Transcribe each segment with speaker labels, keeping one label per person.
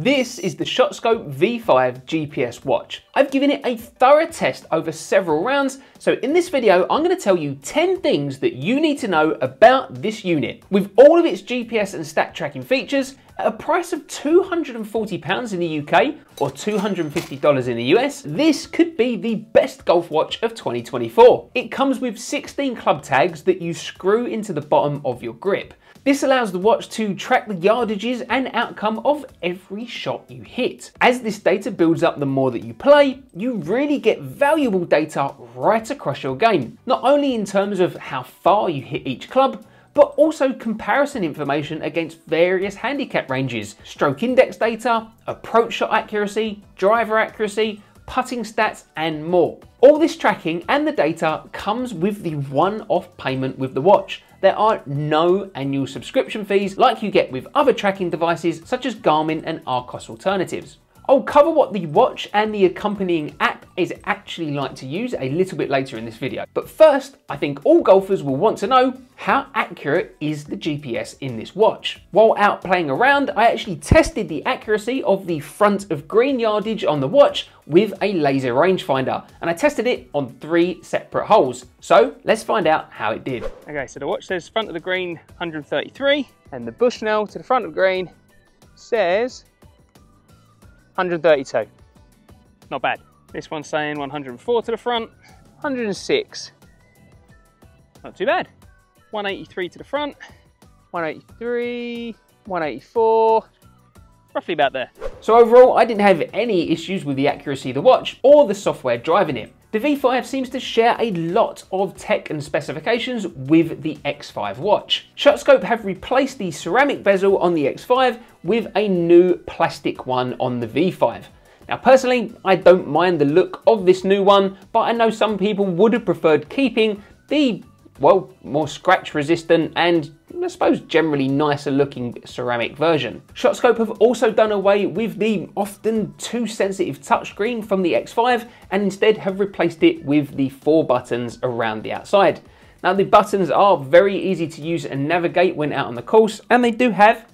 Speaker 1: This is the ShotScope V5 GPS watch. I've given it a thorough test over several rounds, so in this video I'm going to tell you 10 things that you need to know about this unit. With all of its GPS and stat tracking features, at a price of £240 in the UK or $250 in the US, this could be the best golf watch of 2024. It comes with 16 club tags that you screw into the bottom of your grip. This allows the watch to track the yardages and outcome of every shot you hit. As this data builds up the more that you play, you really get valuable data right across your game. Not only in terms of how far you hit each club, but also comparison information against various handicap ranges, stroke index data, approach shot accuracy, driver accuracy, putting stats, and more. All this tracking and the data comes with the one-off payment with the watch. There are no annual subscription fees like you get with other tracking devices such as Garmin and Arcos alternatives. I'll cover what the watch and the accompanying app is actually like to use a little bit later in this video. But first, I think all golfers will want to know how accurate is the GPS in this watch. While out playing around, I actually tested the accuracy of the front of green yardage on the watch with a laser rangefinder, and I tested it on 3 separate holes. So let's find out how it did. Okay, so the watch says front of the green 133, and the Bushnell to the front of green says 132. Not bad. This one's saying 104 to the front, 106. Not too bad. 183 to the front, 183, 184, roughly about there. So overall, I didn't have any issues with the accuracy of the watch or the software driving it. The V5 seems to share a lot of tech and specifications with the X5 watch. ShotScope have replaced the ceramic bezel on the X5 with a new plastic one on the V5. Now personally, I don't mind the look of this new one, but I know some people would have preferred keeping the, well, more scratch resistant and I suppose generally nicer looking ceramic version. ShotScope have also done away with the often too sensitive touchscreen from the X5 and instead have replaced it with the 4 buttons around the outside. Now the buttons are very easy to use and navigate when out on the course, and they do have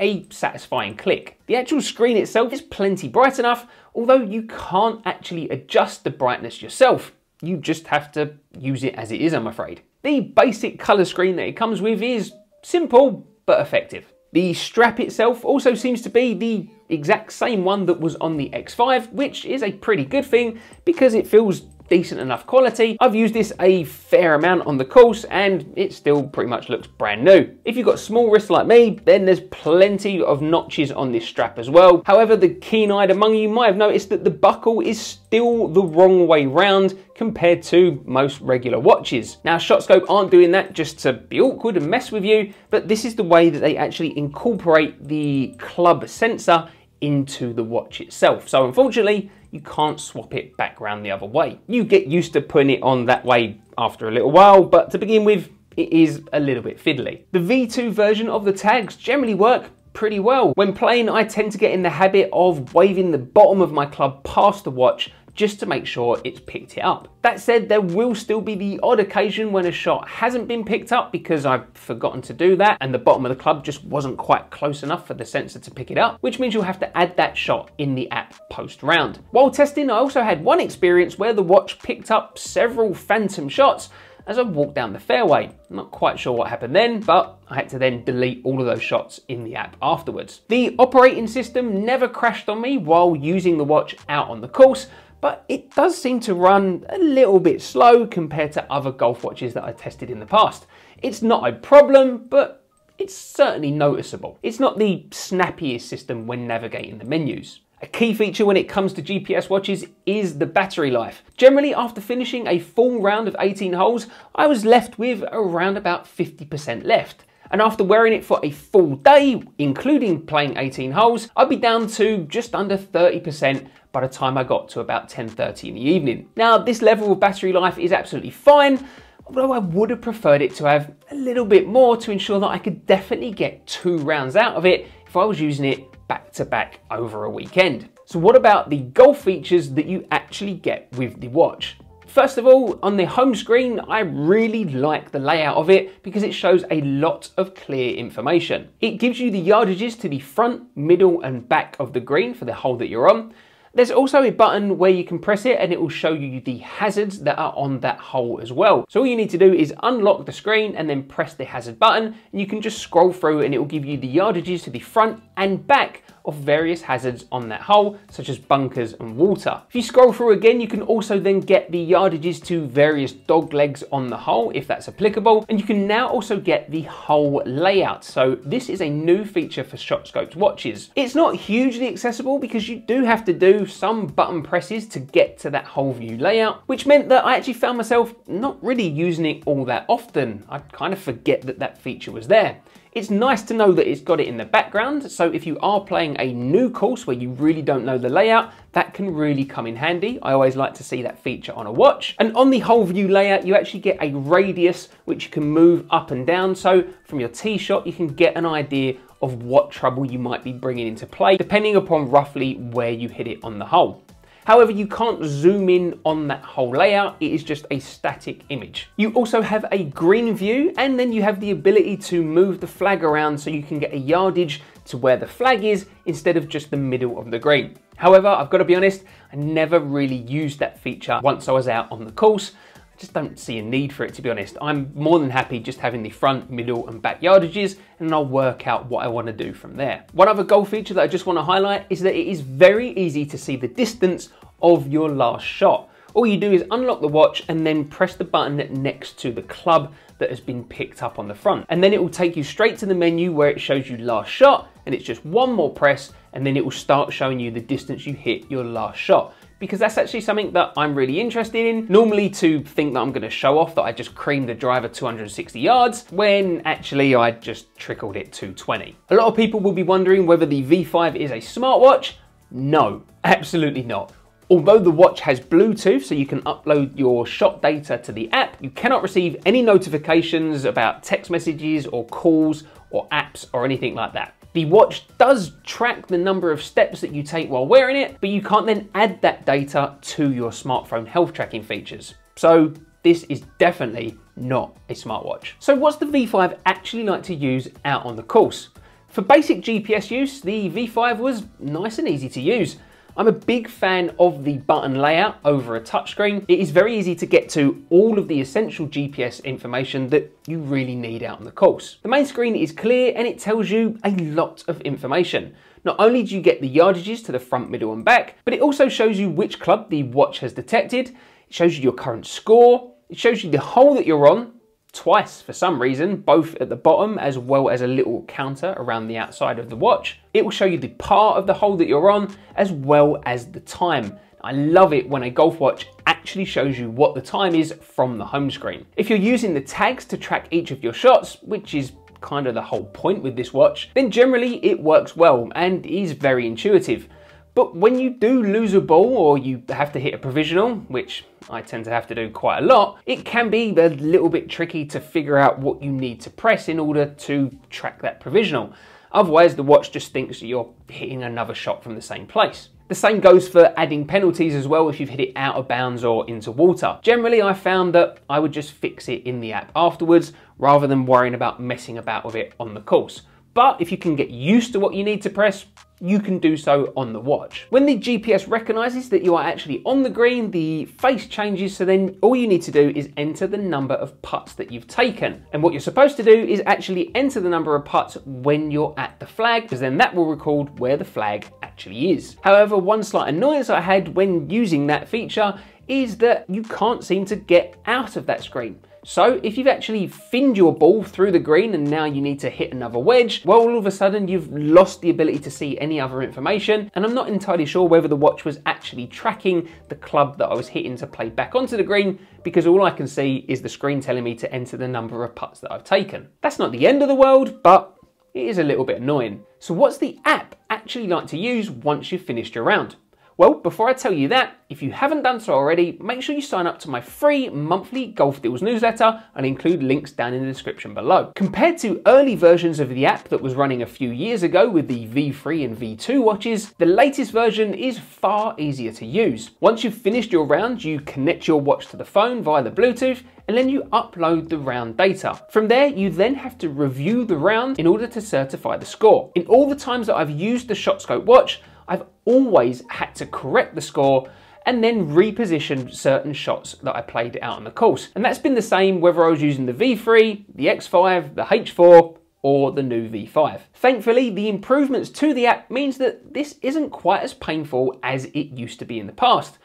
Speaker 1: a satisfying click. The actual screen itself is plenty bright enough, although you can't actually adjust the brightness yourself. You just have to use it as it is, I'm afraid. The basic colour screen that it comes with is simple but effective. The strap itself also seems to be the exact same one that was on the X5, which is a pretty good thing because it feels decent enough quality. I've used this a fair amount on the course and it still pretty much looks brand new. If you've got small wrists like me, then there's plenty of notches on this strap as well. However, the keen-eyed among you might have noticed that the buckle is still the wrong way round compared to most regular watches. Now, ShotScope aren't doing that just to be awkward and mess with you, but this is the way that they actually incorporate the club sensor into the watch itself. So unfortunately, you can't swap it back around the other way. You get used to putting it on that way after a little while, but to begin with, it is a little bit fiddly. The V2 version of the tags generally work pretty well. When playing, I tend to get in the habit of waving the bottom of my club past the watch just to make sure it's picked it up. That said, there will still be the odd occasion when a shot hasn't been picked up because I've forgotten to do that and the bottom of the club just wasn't quite close enough for the sensor to pick it up, which means you'll have to add that shot in the app post-round. While testing, I also had one experience where the watch picked up several phantom shots as I walked down the fairway. I'm not quite sure what happened then, but I had to then delete all of those shots in the app afterwards. The operating system never crashed on me while using the watch out on the course, but it does seem to run a little bit slow compared to other golf watches that I tested in the past. It's not a problem, but it's certainly noticeable. It's not the snappiest system when navigating the menus. A key feature when it comes to GPS watches is the battery life. Generally, after finishing a full round of 18 holes, I was left with around about 50% left. And after wearing it for a full day, including playing 18 holes, I'd be down to just under 30% by the time I got to about 10:30 in the evening. Now, this level of battery life is absolutely fine, although I would have preferred it to have a little bit more to ensure that I could definitely get 2 rounds out of it if I was using it back to back over a weekend. So what about the golf features that you actually get with the watch? First of all, on the home screen, I really like the layout of it because it shows a lot of clear information. It gives you the yardages to the front, middle and back of the green for the hole that you're on. There's also a button where you can press it and it will show you the hazards that are on that hole as well. So all you need to do is unlock the screen and then press the hazard button, and you can just scroll through and it will give you the yardages to the front and back of various hazards on that hole, such as bunkers and water. If you scroll through again, you can also then get the yardages to various dog legs on the hole, if that's applicable, and you can now also get the hole layout. So this is a new feature for ShotScope's watches. It's not hugely accessible because you do have to do some button presses to get to that whole view layout, which meant that I actually found myself not really using it all that often. I'd kind of forget that that feature was there. It's nice to know that it's got it in the background, so if you are playing a new course where you really don't know the layout, that can really come in handy. I always like to see that feature on a watch. And on the whole view layout, you actually get a radius which you can move up and down, so from your tee shot you can get an idea of what trouble you might be bringing into play, depending upon roughly where you hit it on the hole. However, you can't zoom in on that whole layout, it is just a static image. You also have a green view, and then you have the ability to move the flag around so you can get a yardage to where the flag is instead of just the middle of the green. However, I've got to be honest, I never really used that feature once I was out on the course. I just don't see a need for it, to be honest. I'm more than happy just having the front, middle and back yardages, and I'll work out what I want to do from there. One other golf feature that I just want to highlight is that it is very easy to see the distance of your last shot. All you do is unlock the watch and then press the button next to the club that has been picked up on the front. And then it will take you straight to the menu where it shows you last shot, and it's just one more press and then it will start showing you the distance you hit your last shot. Because that's actually something that I'm really interested in. Normally to think that I'm going to show off that I just creamed the driver 260 yards, when actually I just trickled it 220. A lot of people will be wondering whether the V5 is a smartwatch. No, absolutely not. Although the watch has Bluetooth, so you can upload your shot data to the app, you cannot receive any notifications about text messages or calls or apps or anything like that. The watch does track the number of steps that you take while wearing it, but you can't then add that data to your smartphone health tracking features. So this is definitely not a smartwatch. So what's the V5 actually like to use out on the course? For basic GPS use, the V5 was nice and easy to use. I'm a big fan of the button layout over a touchscreen. It is very easy to get to all of the essential GPS information that you really need out on the course. The main screen is clear and it tells you a lot of information. Not only do you get the yardages to the front, middle and back, but it also shows you which club the watch has detected. It shows you your current score. It shows you the hole that you're on, twice for some reason, both at the bottom as well as a little counter around the outside of the watch. It will show you the part of the hole that you're on as well as the time. I love it when a golf watch actually shows you what the time is from the home screen. If you're using the tags to track each of your shots, which is kind of the whole point with this watch, then generally it works well and is very intuitive. But when you do lose a ball or you have to hit a provisional, which I tend to have to do quite a lot, it can be a little bit tricky to figure out what you need to press in order to track that provisional. Otherwise, the watch just thinks you're hitting another shot from the same place. The same goes for adding penalties as well if you've hit it out of bounds or into water. Generally, I found that I would just fix it in the app afterwards rather than worrying about messing about with it on the course. But if you can get used to what you need to press, you can do so on the watch. When the GPS recognizes that you are actually on the green, the face changes, so then all you need to do is enter the number of putts that you've taken. And what you're supposed to do is actually enter the number of putts when you're at the flag, because then that will record where the flag actually is. However, one slight annoyance I had when using that feature is that you can't seem to get out of that screen. So if you've actually finned your ball through the green and now you need to hit another wedge, well, all of a sudden you've lost the ability to see any other information. And I'm not entirely sure whether the watch was actually tracking the club that I was hitting to play back onto the green, because all I can see is the screen telling me to enter the number of putts that I've taken. That's not the end of the world, but it is a little bit annoying. So what's the app actually like to use once you've finished your round? Well, before I tell you that, if you haven't done so already, make sure you sign up to my free monthly Golf Deals newsletter. I'll include links down in the description below. Compared to early versions of the app that was running a few years ago with the V3 and V2 watches, the latest version is far easier to use. Once you've finished your round, you connect your watch to the phone via the Bluetooth, and then you upload the round data. From there, you then have to review the round in order to certify the score. In all the times that I've used the ShotScope watch, I've always had to correct the score and then reposition certain shots that I played out on the course. And that's been the same whether I was using the V3, the X5, the H4, or the new V5. Thankfully, the improvements to the app means that this isn't quite as painful as it used to be in the past.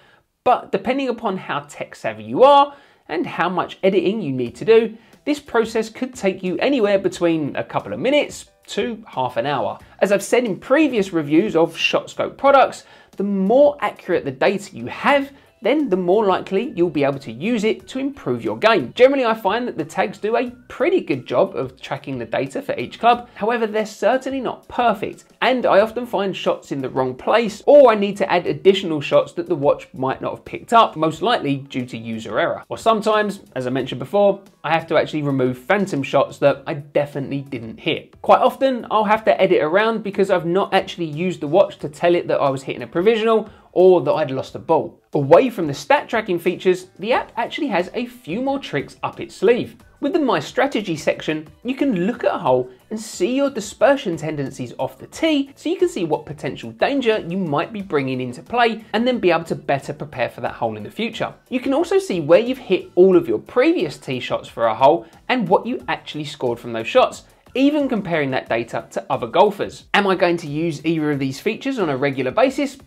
Speaker 1: But depending upon how tech savvy you are and how much editing you need to do, this process could take you anywhere between a couple of minutes to half an hour. As I've said in previous reviews of ShotScope products, the more accurate the data you have, then the more likely you'll be able to use it to improve your game. Generally, I find that the tags do a pretty good job of tracking the data for each club. However, they're certainly not perfect, and I often find shots in the wrong place, or I need to add additional shots that the watch might not have picked up, most likely due to user error. Or sometimes, as I mentioned before, I have to actually remove phantom shots that I definitely didn't hit. Quite often, I'll have to edit around because I've not actually used the watch to tell it that I was hitting a provisional or that I'd lost a ball. Away from the stat tracking features, the app actually has a few more tricks up its sleeve. With the My Strategy section, you can look at a hole and see your dispersion tendencies off the tee, so you can see what potential danger you might be bringing into play and then be able to better prepare for that hole in the future. You can also see where you've hit all of your previous tee shots for a hole and what you actually scored from those shots, even comparing that data to other golfers. Am I going to use either of these features on a regular basis?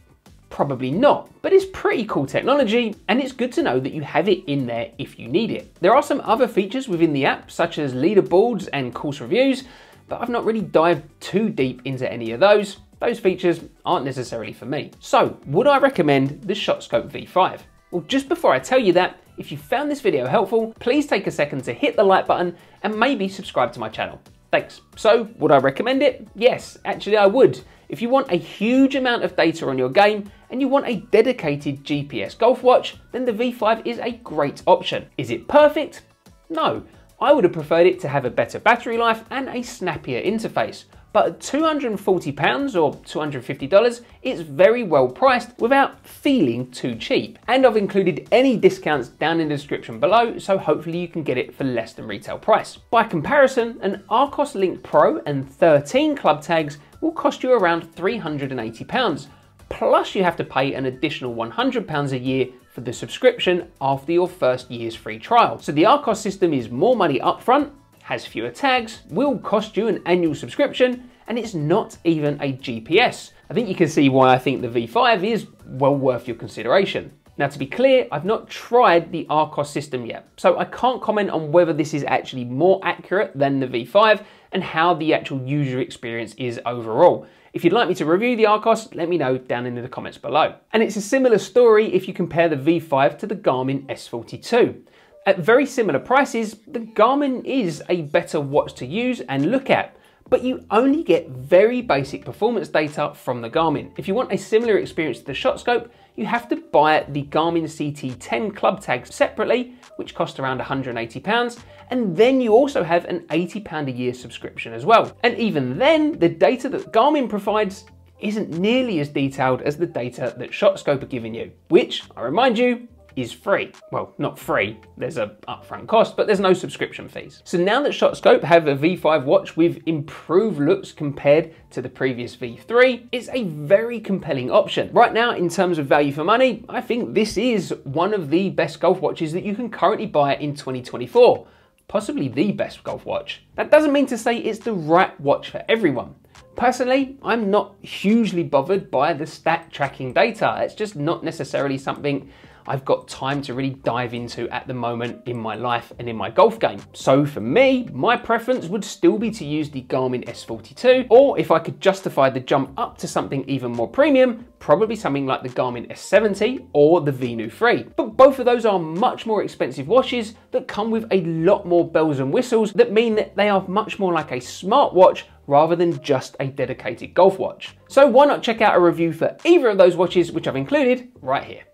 Speaker 1: Probably not, but it's pretty cool technology, and it's good to know that you have it in there if you need it. There are some other features within the app, such as leaderboards and course reviews, but I've not really dived too deep into any of those. Those features aren't necessarily for me. So, would I recommend the ShotScope V5? Well, just before I tell you that, if you found this video helpful, please take a second to hit the like button and maybe subscribe to my channel. Thanks. So, would I recommend it? Yes, actually I would. If you want a huge amount of data on your game and you want a dedicated GPS golf watch, then the V5 is a great option. Is it perfect? No. I would have preferred it to have a better battery life and a snappier interface. But at £240 or $250, it's very well priced without feeling too cheap. And I've included any discounts down in the description below, so hopefully you can get it for less than retail price. By comparison, an Arcos Link Pro and 13 club tags will cost you around £380. Plus you have to pay an additional £100 a year for the subscription after your first year's free trial. So the Arcos system is more money upfront, has fewer tags, will cost you an annual subscription, and it's not even a GPS. I think you can see why I think the V5 is well worth your consideration. Now, to be clear, I've not tried the Arcos system yet, so I can't comment on whether this is actually more accurate than the V5 and how the actual user experience is overall. If you'd like me to review the Arcos, let me know down in the comments below. And it's a similar story if you compare the V5 to the Garmin S42. At very similar prices, the Garmin is a better watch to use and look at, but you only get very basic performance data from the Garmin. If you want a similar experience to the ShotScope, you have to buy the Garmin CT10 club tags separately, which cost around £180, and then you also have an £80 a year subscription as well. And even then, the data that Garmin provides isn't nearly as detailed as the data that ShotScope are giving you, which, I remind you, is free. Well, not free, there's an upfront cost, but there's no subscription fees. So now that ShotScope have a V5 watch with improved looks compared to the previous V3, it's a very compelling option. Right now, in terms of value for money, I think this is one of the best golf watches that you can currently buy in 2024. Possibly the best golf watch. That doesn't mean to say it's the right watch for everyone. Personally, I'm not hugely bothered by the stat tracking data. It's just not necessarily something
Speaker 2: I've got time to really dive into at the moment in my life and in my golf game. So for me, my preference would still be to use the Garmin S42, or if I could justify the jump up to something even more premium, probably something like the Garmin S70 or the Venu 3. But both of those are much more expensive watches that come with a lot more bells and whistles that mean that they are much more like a smartwatch rather than just a dedicated golf watch. So why not check out a review for either of those watches, which I've included right here.